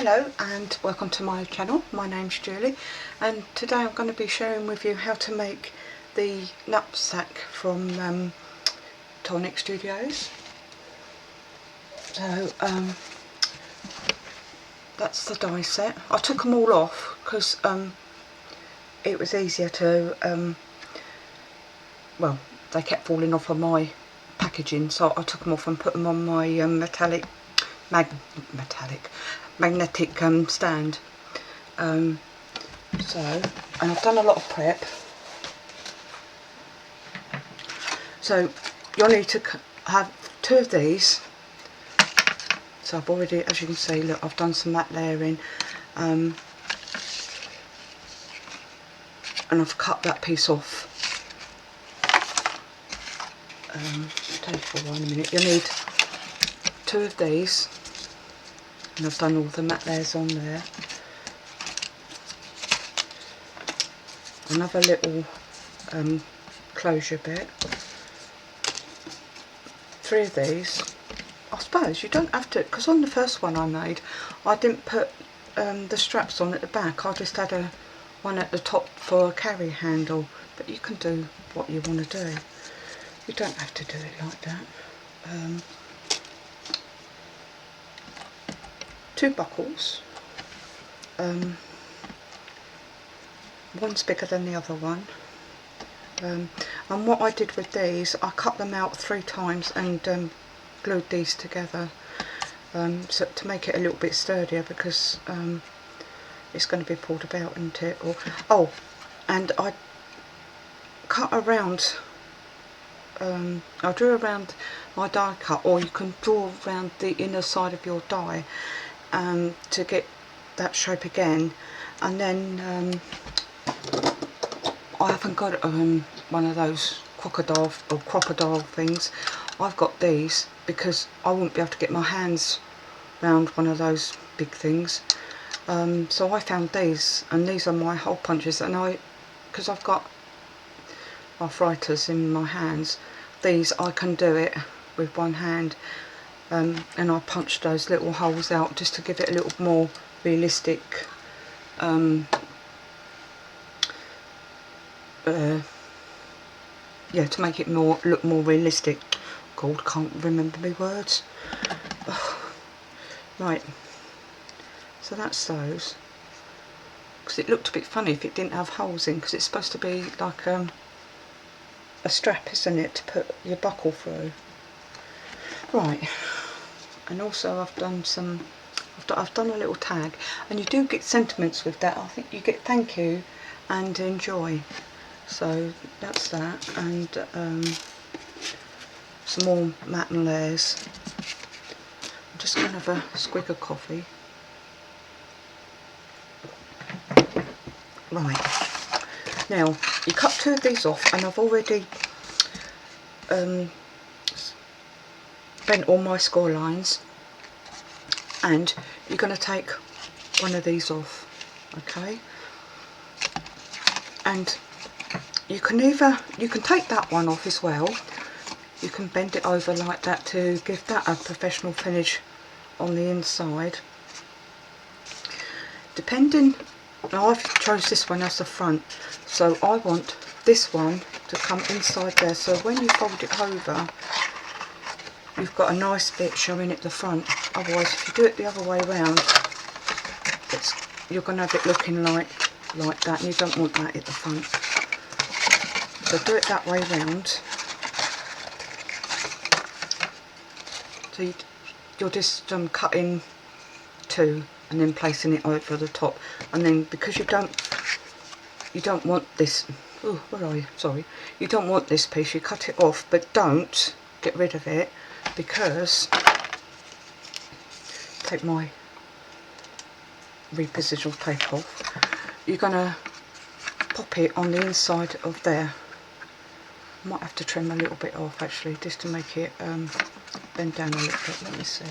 Hello and welcome to my channel. My name's Julie and today I'm going to be sharing with you how to make the knapsack from Tonic Studios. So that's the die set. I took them all off because it was easier to, well, they kept falling off of my packaging, so I took them off and put them on my magnetic stand. And I've done a lot of prep. So you'll need to have 2 of these. So I've already, as you can see, look, I've done some matte layering, and I've cut that piece off. Take it for 1 minute. You'll need 2 of these, and I've done all the matte layers on there. Another little closure bit. 3 of these. I suppose you don't have to, because on the first one I made, I didn't put the straps on at the back. I just had one at the top for a carry handle, but you can do what you want to do. You don't have to do it like that. 2 buckles. One's bigger than the other one. And what I did with these, I cut them out 3 times and glued these together, so to make it a little bit sturdier, because it's going to be pulled about, isn't it? Oh, and I cut around. I drew around my die cut, or you can draw around the inner side of your die to get that shape again. And then I haven't got one of those crocodile things. I've got these because I wouldn't be able to get my hands round one of those big things. So I found these, and these are my hole punches, and because I've got arthritis in my hands, these I can do it with one hand, and I punched those little holes out just to give it a little more realistic yeah, to make it look more realistic. God, can't remember my words. Right, so that's those, because it looked a bit funny if it didn't have holes in, because it's supposed to be like a strap, isn't it, to put your buckle through. Right, and also I've done a little tag, and you do get sentiments with that. I think you get thank you and enjoy. So that's that, and some more matte and layers. I'm just going to have a squig of coffee. Right, now you cut 2 of these off, and I've already bent all my score lines, and you're going to take one of these off, okay? And you can take that one off as well. You can bend it over like that to give that a professional finish on the inside. Now I've chose this one as the front, so I want this one to come inside there, so when you fold it over you've got a nice bit showing at the front. Otherwise, if you do it the other way around, you're going to have it looking like that, and you don't want that at the front. So do it that way round. So you're just cutting 2 and then placing it over the top, and then because you don't want this. Oh, where are you? Sorry, you don't want this piece. You cut it off, but don't get rid of it, because take my repositional tape off. You're gonna pop it on the inside of there. Might have to trim a little bit off actually, just to make it bend down a little bit. Let me see.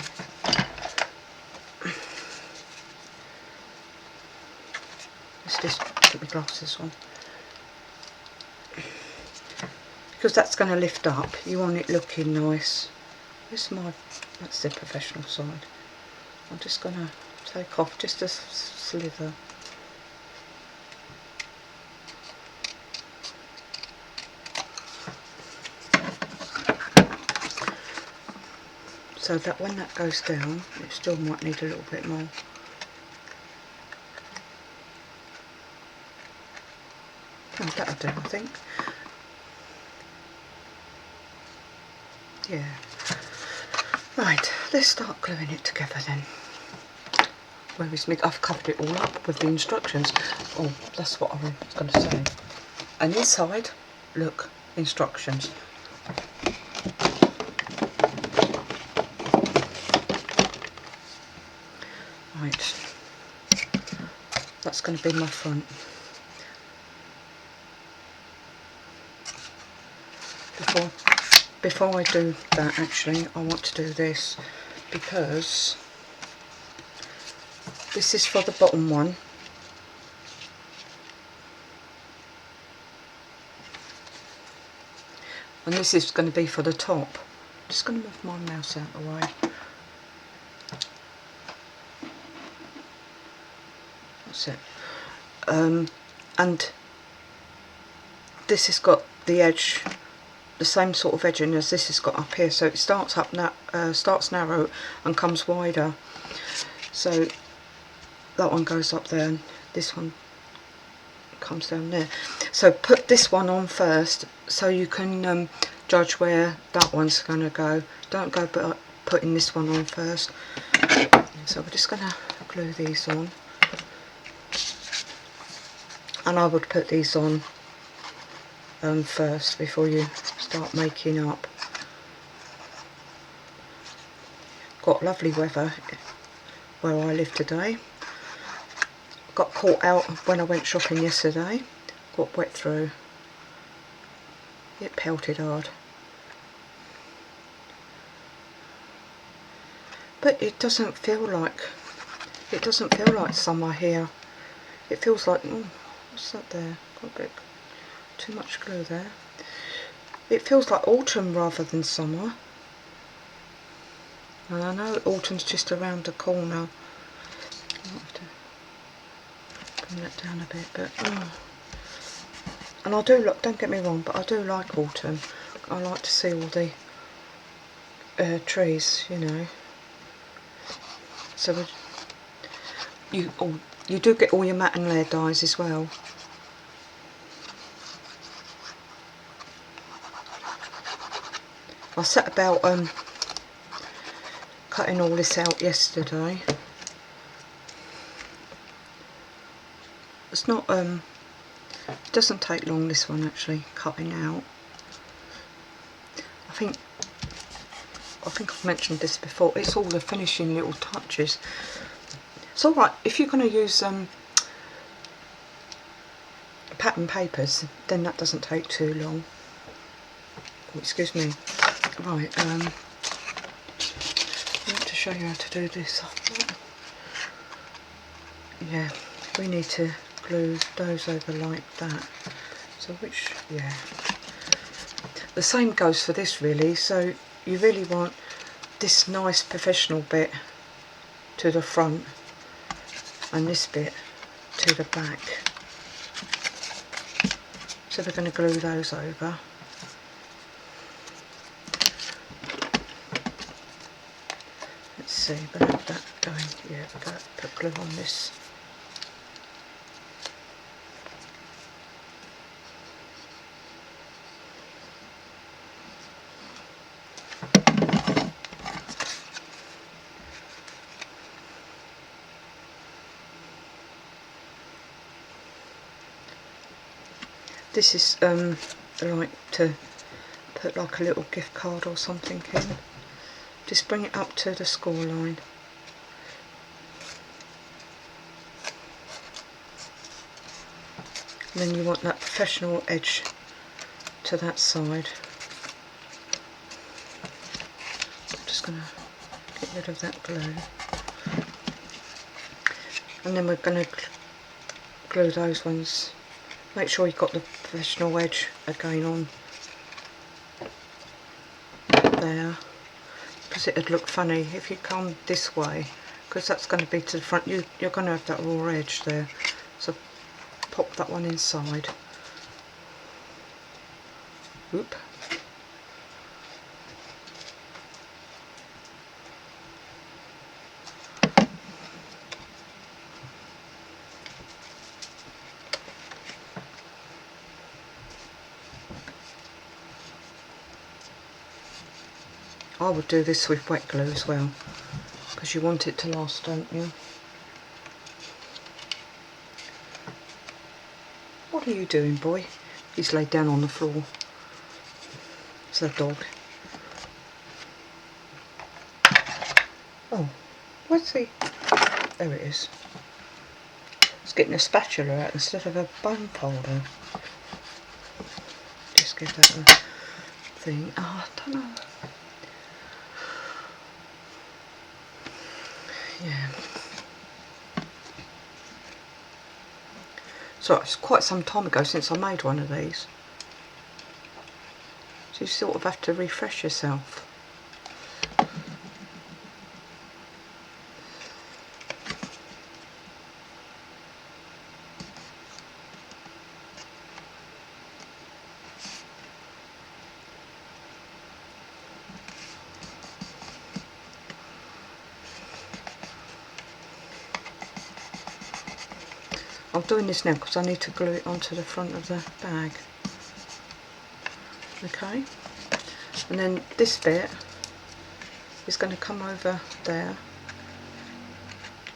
Let's just put my glasses on, because that's going to lift up. You want it looking nice. That's the professional side. I'm just going to take off just a slither. So that when that goes down, it still might need a little bit more. Oh, that'll do, I think. Yeah. Right, let's start gluing it together then. Where is me? I've covered it all up with the instructions. Oh, that's what I was going to say. And inside, look, instructions. Right, that's going to be my front. Before I do that, actually, I want to do this because this is for the bottom one. And this is going to be for the top. Just going to move my mouse out of the way. That's it. And this has got the edge, the same sort of edging as this has got up here. So it starts up starts narrow and comes wider. So that one goes up there, and this one comes down there. So put this one on first, so you can judge where that one's going to go. Don't go putting this one on first. So we're just going to glue these on, and I would put these on first before you start making up. Got lovely weather where I live today. Got caught out when I went shopping yesterday. Got wet through. It pelted hard. But it doesn't feel like summer here. It feels like, oh, what's that there? Got a bit too much glue there. It feels like autumn rather than summer. And I know autumn's just around the corner. I'll have to bring that down a bit, but and I do look. Don't get me wrong, but I do like autumn. I like to see all the trees, you know. So you do get all your matte and layer dyes as well. I set about cutting all this out yesterday. It's not it doesn't take long, this one, actually, cutting out. I think I've mentioned this before. It's all the finishing little touches. It's alright if you're going to use pattern papers, then that doesn't take too long. Oh, excuse me. Right, I want to show you how to do this. Yeah, we need to glue those over like that. So yeah. The same goes for this, really. So you really want this nice professional bit to the front and this bit to the back. So we're going to glue those over. Let's see, we'll have that going. Yeah, we've got to put glue on this. This is like to put like a little gift card or something in. Just bring it up to the score line. And then you want that professional edge to that side. I'm just going to get rid of that glue. And then we're going to glue those ones. Make sure you've got the professional edge again on there, because it'd look funny if you come this way because that's going to be to the front. You're going to have that raw edge there, so pop that one inside. Oop. I would do this with wet glue as well, because you want it to last, don't you? What are you doing, boy? He's laid down on the floor. It's a dog. Oh, where's he? There it is. It's getting a spatula out instead of a bone folder. Just give that a thing. Oh, I don't know. Yeah. So it's quite some time ago since I made one of these. So you sort of have to refresh yourself. I'm doing this now because I need to glue it onto the front of the bag. Okay, and then this bit is going to come over there,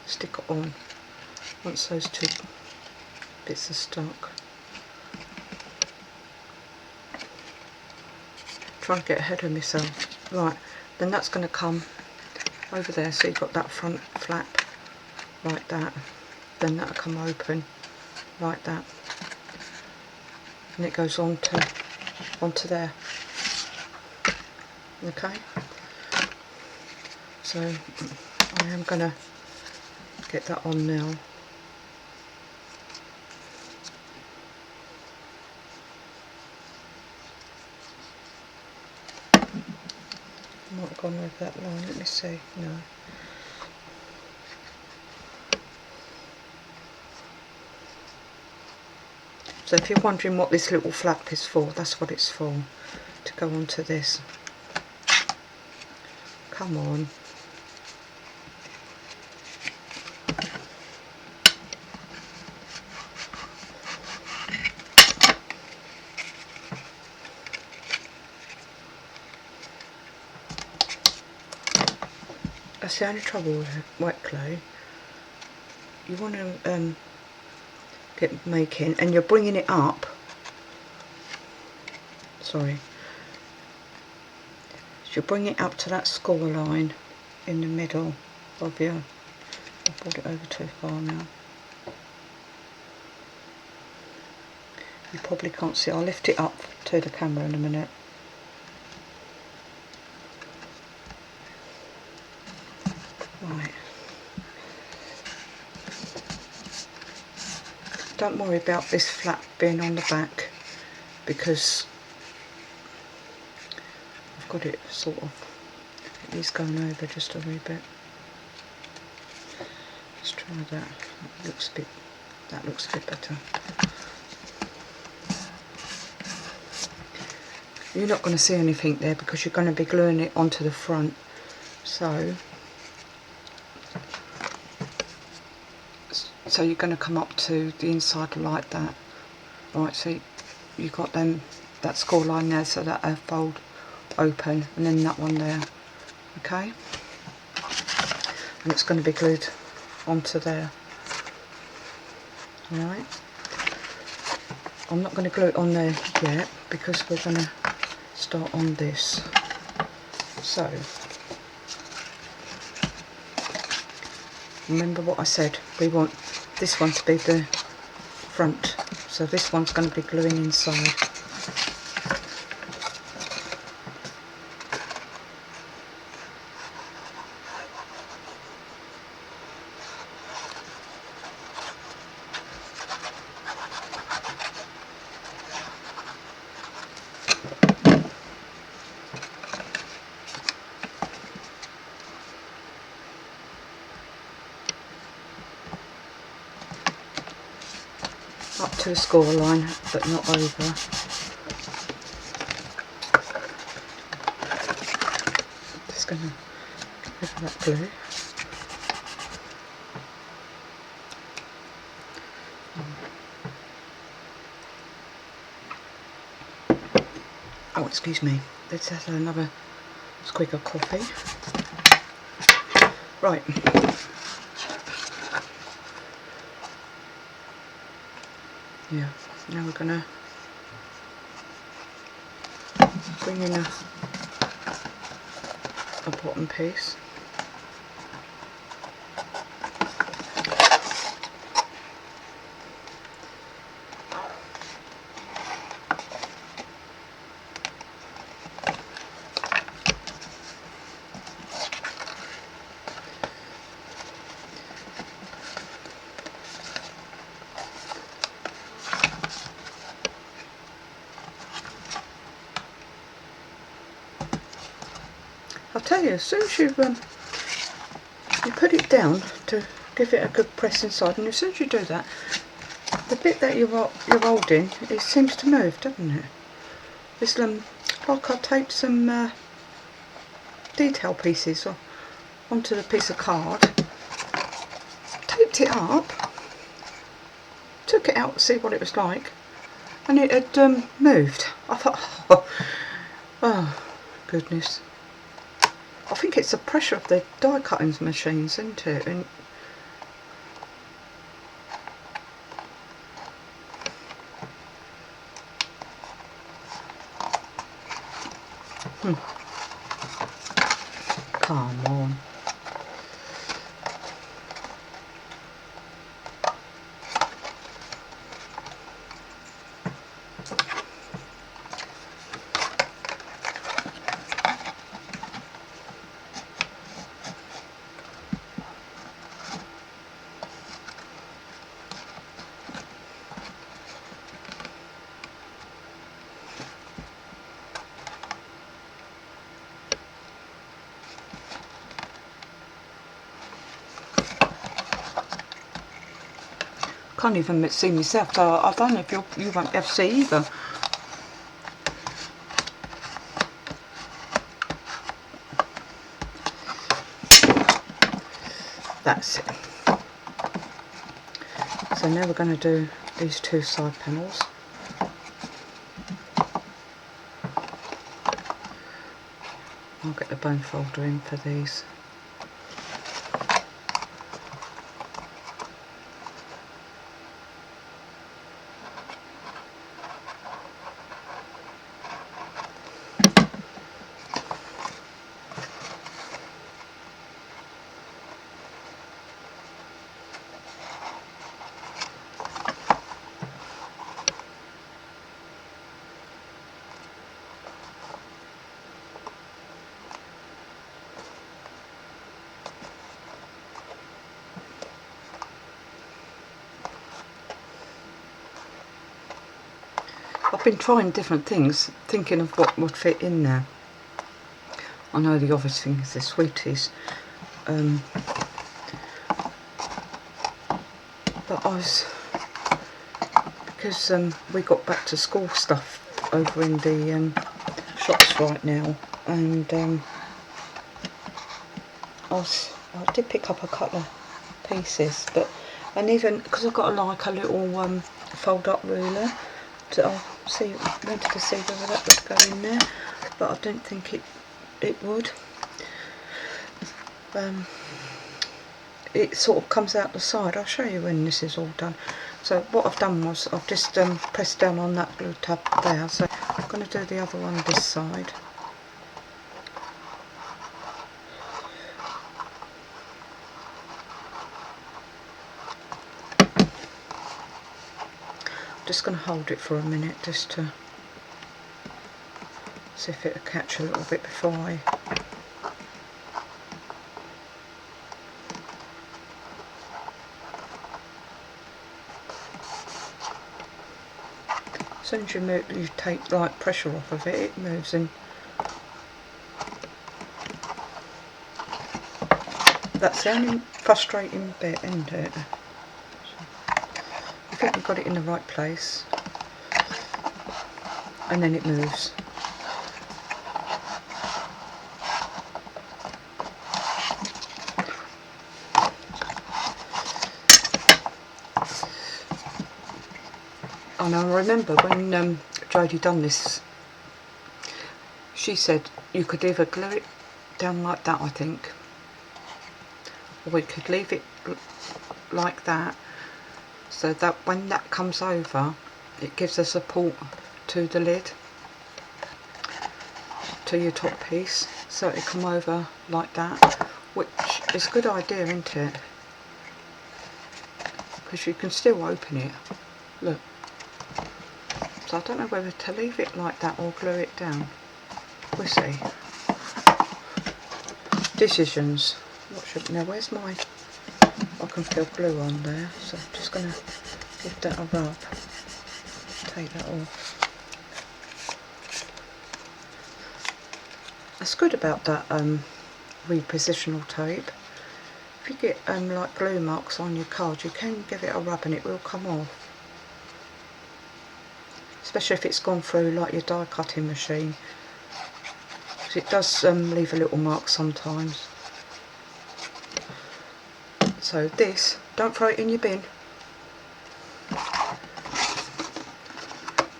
stick it on once those two bits are stuck. Trying to get ahead of myself. Right, then that's going to come over there, so you've got that front flap like that. Then that'll come open like that, and it goes onto there. Okay, so I am going to get that on now. Might have gone over that line, let me see. No. So if you're wondering what this little flap is for, that's what it's for, to go onto this. Come on. That's the only trouble with wet glue. You want to get making, and you're bringing it up. Sorry. So you're bringing it up to that score line in the middle of your. I brought it over too far now. You probably can't see. I'll lift it up to the camera in a minute. Right. Don't worry about this flap being on the back, because I've got it sort of, it is going over just a wee bit. Let's try that. That looks a bit better. You're not going to see anything there because you're going to be gluing it onto the front. So you're going to come up to the inside like that. Right, so you've got that score line there, so that fold open, and then that one there. Okay, and it's going to be glued onto there. Alright, I'm not going to glue it on there yet because we're going to start on this. So remember what I said, we want this one to be the front, so this one's going to be gluing inside. up to the score line, but not over. Just going to get rid of that glue. Oh, excuse me. Let's have another squig of coffee. Right. Yeah, now we're going to bring in a bottom piece. I'll tell you, as soon as you put it down to give it a good press inside, and as soon as you do that, the bit that you're holding, it seems to move, doesn't it? It's like I taped some detail pieces onto the piece of card, taped it up, took it out to see what it was like, and it had moved. I thought, oh goodness. I think it's the pressure of the die cutting machines, isn't it? And come on. Can't even see myself, so I don't know if you won't be able to see either. That's it. So now we're going to do these two side panels. I'll get the bone folder in for these. I've been trying different things, thinking of what would fit in there. I know the obvious thing is the sweeties, but I was, because we got back to school stuff over in the shops right now, and I did pick up a couple of pieces, and even because I've got like a little fold up ruler. I wanted to see whether that would go in there, but I don't think it would. It sort of comes out the side. I'll show you when this is all done. So what I've done was I've just pressed down on that glue tab there. So I'm going to do the other one this side. Just going to hold it for a minute just to see if it'll catch a little bit before I as soon as you take like pressure off of it, it moves in. That's the only frustrating bit, isn't it? think we've got it in the right place, and then it moves. And I remember when Jodie done this, she said you could either glue it down like that, I think, or we could leave it like that, so that when that comes over it gives a support to the lid, to your top piece, so it come over like that, which is a good idea, isn't it? Because you can still open it, look. So I don't know whether to leave it like that or glue it down. We'll see. Decisions. What should, now where's my, I can feel glue on there, so I'm just going to give that a rub. Take that off. That's good about that repositional tape. If you get like glue marks on your card, you can give it a rub and it will come off. Especially if it's gone through like your die cutting machine, because it does leave a little mark sometimes. So this, don't throw it in your bin,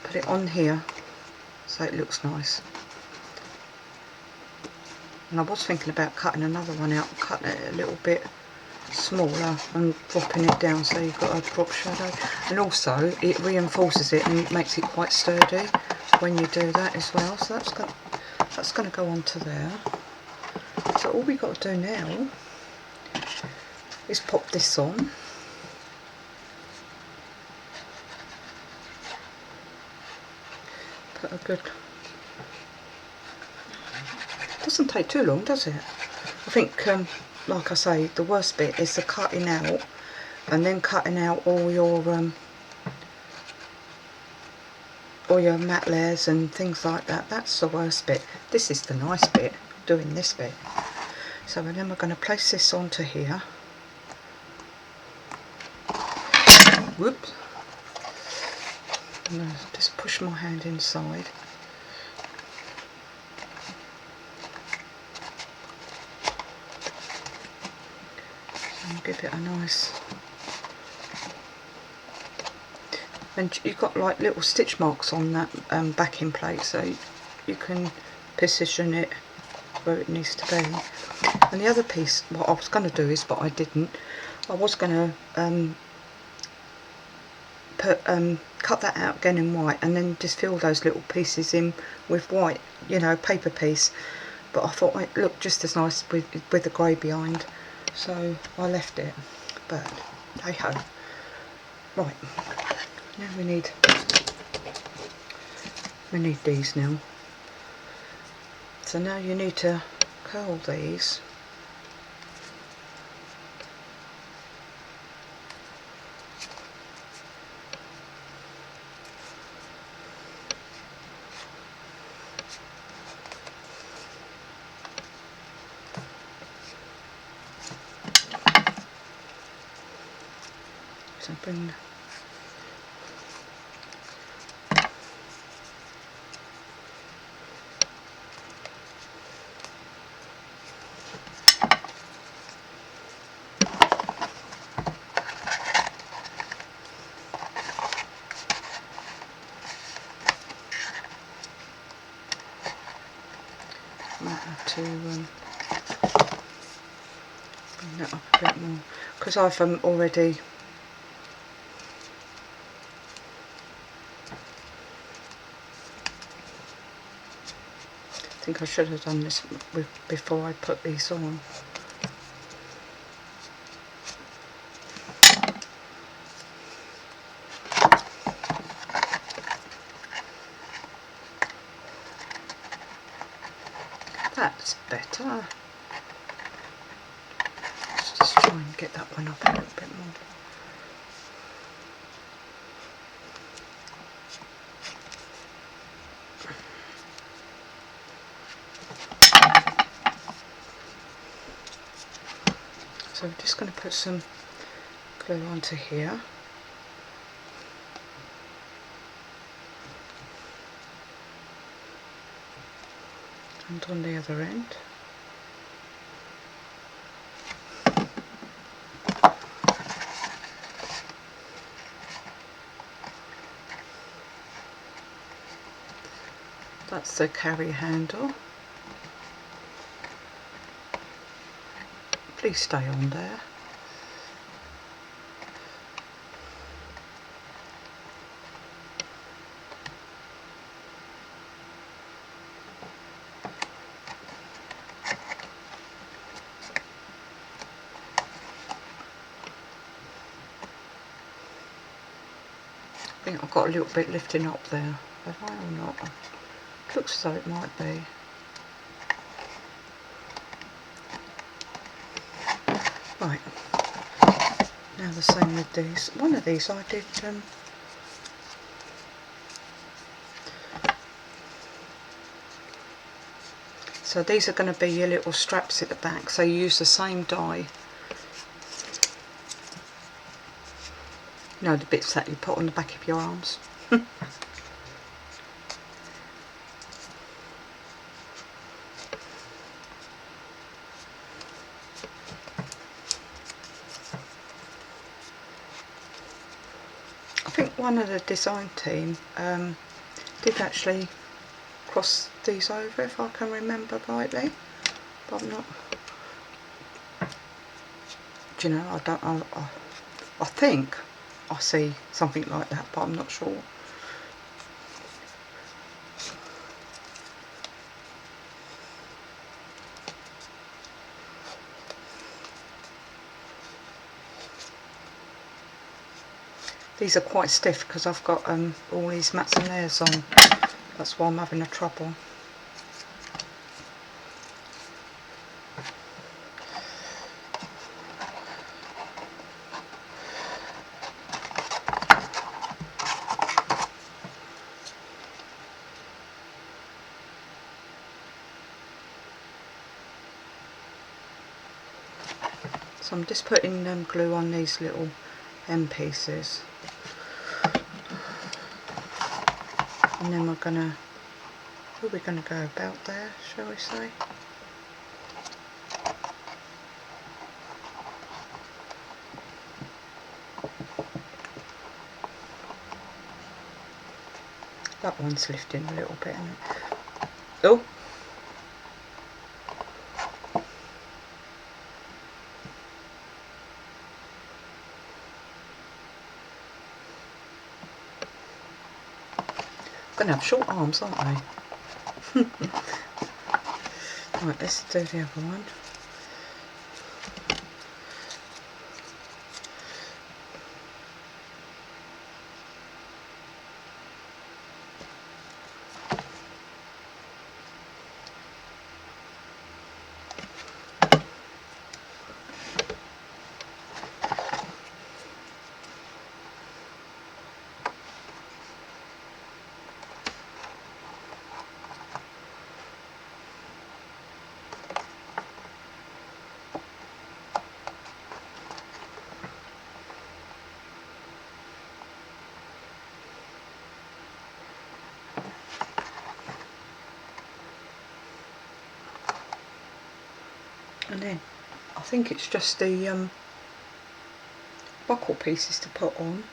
put it on here so it looks nice. And I was thinking about cutting another one out, cutting it a little bit smaller and dropping it down so you've got a drop shadow, and also it reinforces it and makes it quite sturdy when you do that as well. So that's going to go onto there. So all we've got to do now is pop this on. Put a good, doesn't take too long, does it? I think like I say, the worst bit is the cutting out, and then cutting out all your matte layers and things like that. That's the worst bit. This is the nice bit, doing this bit. So then we're going to place this onto here. Whoops. I'm going to just push my hand inside. And give it a nice, and you've got like little stitch marks on that backing plate, so you can position it where it needs to be. And the other piece, what I was going to do is, but I didn't, I was going to cut that out again in white and then just fill those little pieces in with white, you know, paper piece, but I thought it looked just as nice with the grey behind, so I left it. But hey ho. Right, now we need these now. So now you need to curl these. So bring might have to bring that up a bit more, because I've already I think I should have done this before I put these on. That's better. Let's just try and get that one up a little bit more. So we're just going to put some glue onto here. and on the other end. That's the carry handle. Please stay on there. I think I've got a little bit lifting up there, have I or not? It looks as though it might be. Right, now the same with these. One of these I did so these are going to be your little straps at the back, so you use the same dye. You know, the bits that you put on the back of your arms. I think one of the design team did actually cross these over, if I can remember rightly, but I'm not. Do you know, I think I see something like that, but I'm not sure. These are quite stiff because I've got all these mats and layers on. That's why I'm having a trouble. So I'm just putting glue on these little end pieces, and then we're gonna go about there, shall we say? That one's lifting a little bit, isn't it? Oh! I'm going to have short arms, aren't I? Right, let's do the other one. And then I think it's just the buckle pieces to put on.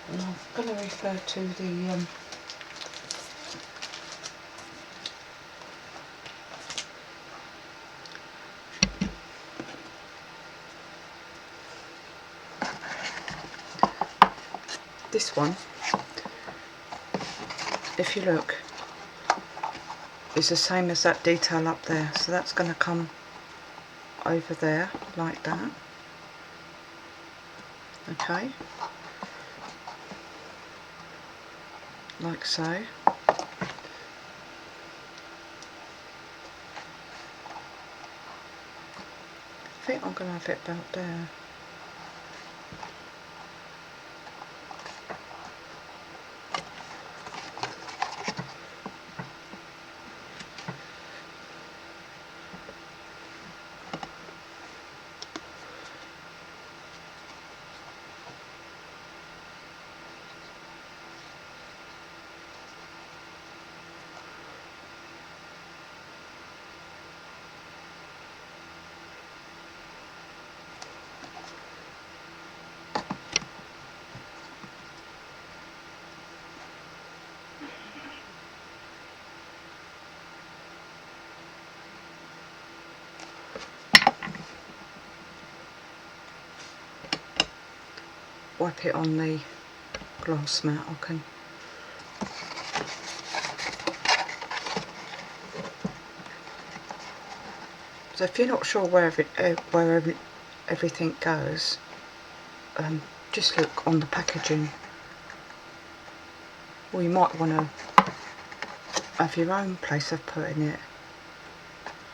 And I'm going to refer to the this one, if you look, is the same as that detail up there, so that's going to come over there like that. Okay, like so. I think I'm going to have it about there. wipe it on the glass mat, I can so if you're not sure where everything goes, just look on the packaging, or you might want to have your own place of putting it.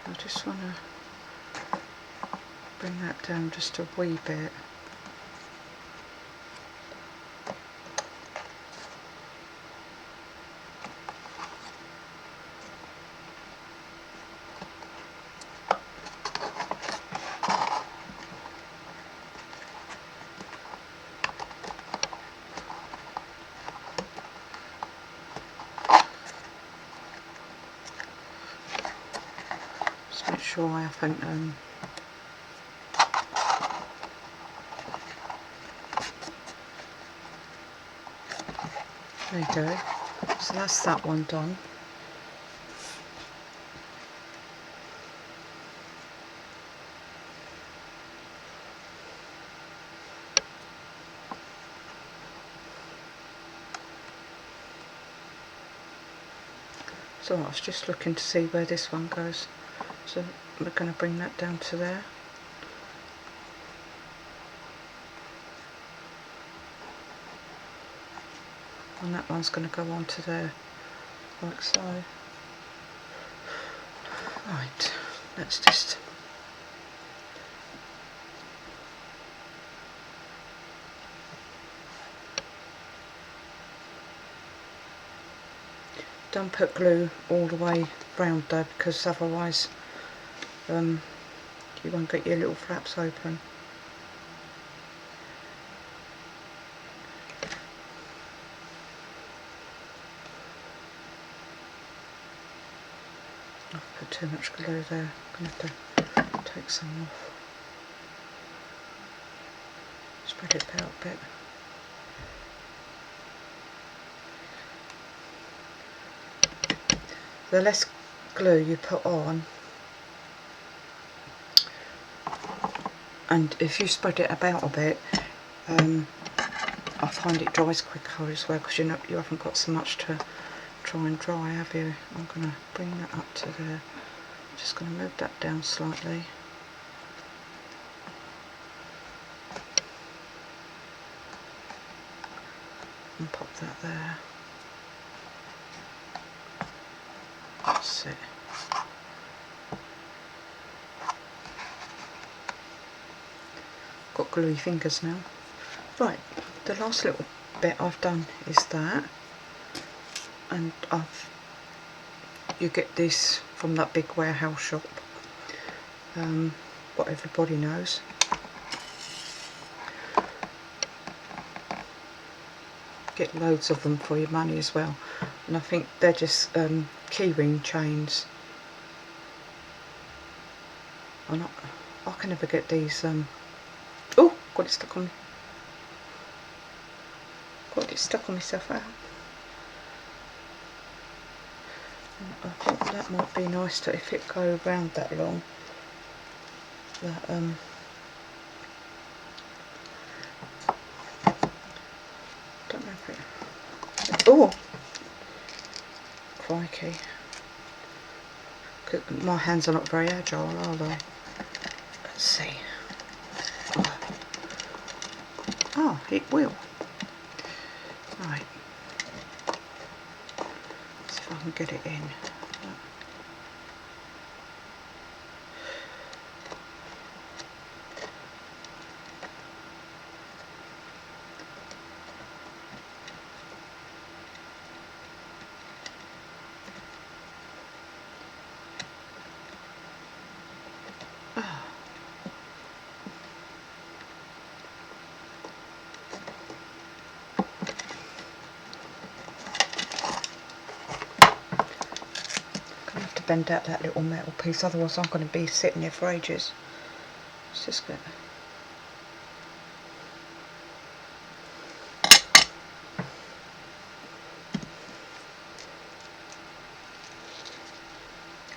I just want to bring that down just a wee bit. Just make sure I haven't there you go. So that's that one done. So I was just looking to see where this one goes. So we're going to bring that down to there. And that one's going to go onto there, like so. Right, let's just don't put glue all the way round though, because otherwise you won't get your little flaps open. I've put too much glue there, I'm going to have to take some off. Spread it out a bit. The less glue you put on, and if you spread it about a bit, I find it dries quicker as well, because you haven't got so much to try and dry, have you? I'm going to bring that up to there. I'm just going to move that down slightly. And pop that there. That's it. Got gluey fingers now. Right, the last little bit I've done is that, and you get this from that big warehouse shop, what everybody knows. Get loads of them for your money as well, and I think they're just keyring chains. I can never get these. Oh, got it stuck on. Got it stuck on myself out. I think that might be nice to, if it go around that long. That don't know if it. Oh, crikey! My hands are not very agile, are they? Let's see. Oh, it will. Right. See if I can get it in. Bend out that little metal piece, otherwise I'm going to be sitting here for ages. It's just good.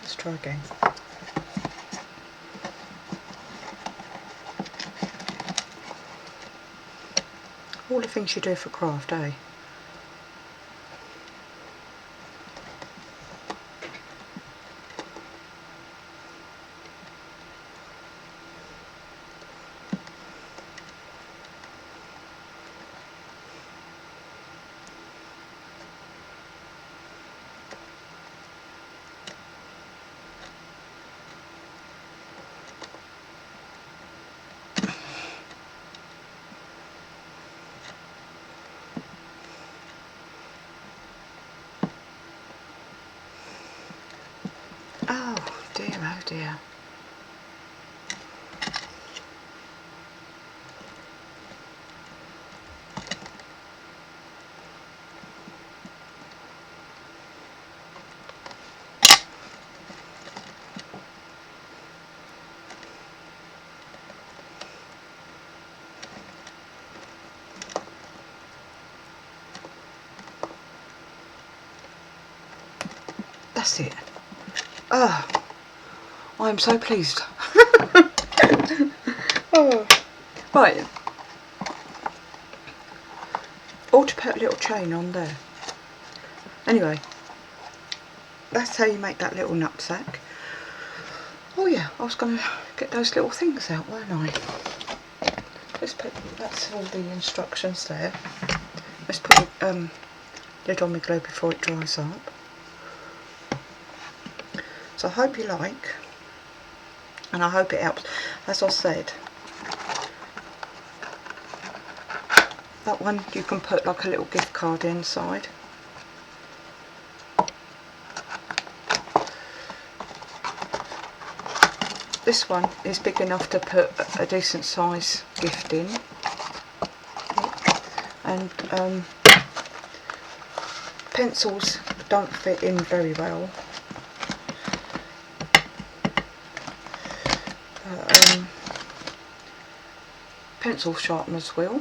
Let's try again. all the things you do for craft, eh? Oh dear, oh dear. That's it. Oh, I am so pleased. Oh. Right. Ought to put a little chain on there. Anyway, that's how you make that little knapsack. Oh yeah, I was going to get those little things out, weren't I? Let's put, that's all the instructions there. Let's put the lid on my glue before it dries up. So I hope you like, and I hope it helps. As I said, that one you can put like a little gift card inside. This one is big enough to put a decent size gift in, and pencils don't fit in very well. Pencil sharpeners will,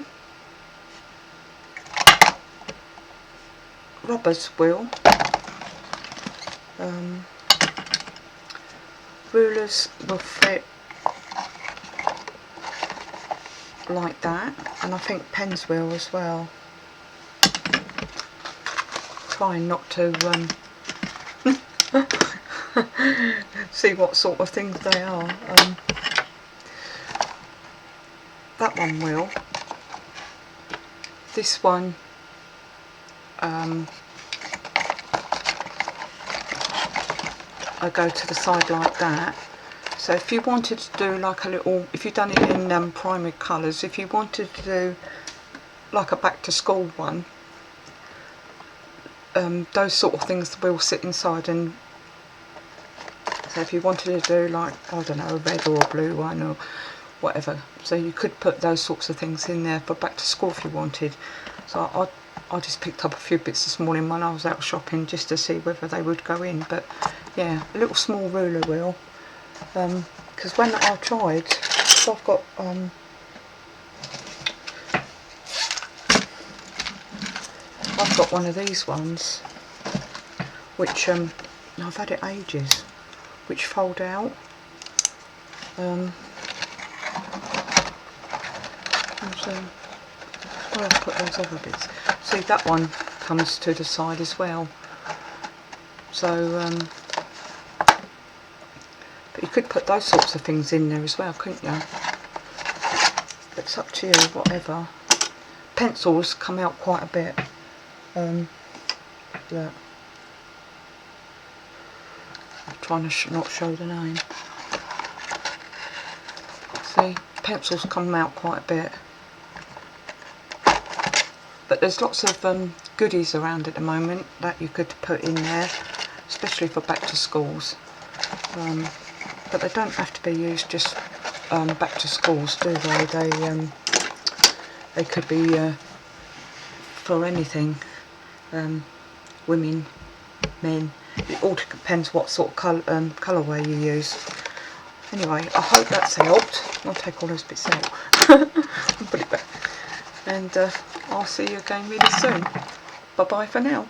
rubbers will, rulers will fit like that, and I think pens will as well. Trying not to see what sort of things they are. That one will. This one I go to the side like that. So if you wanted to do like a little, if you've done it in primary colours, if you wanted to do like a back to school one, those sort of things will sit inside. And so if you wanted to do like, I don't know, a red or a blue one or whatever, so you could put those sorts of things in there for back to school if you wanted. So I just picked up a few bits this morning when I was out shopping just to see whether they would go in. But yeah, a little small ruler will, because when I tried, so I've got one of these ones which I've had it ages, which fold out. So where I've put those other bits. See, that one comes to the side as well. So, but you could put those sorts of things in there as well, couldn't you? It's up to you, whatever. Pencils come out quite a bit. Look. I'm trying to not show the name. See, pencils come out quite a bit. But there's lots of goodies around at the moment that you could put in there, especially for back to schools. But they don't have to be used just back to schools, do they? They could be for anything. Women, men. It all depends what sort of colourway you use. Anyway, I hope that's helped. I'll take all those bits out and put it back. And I'll see you again really soon. Bye bye for now.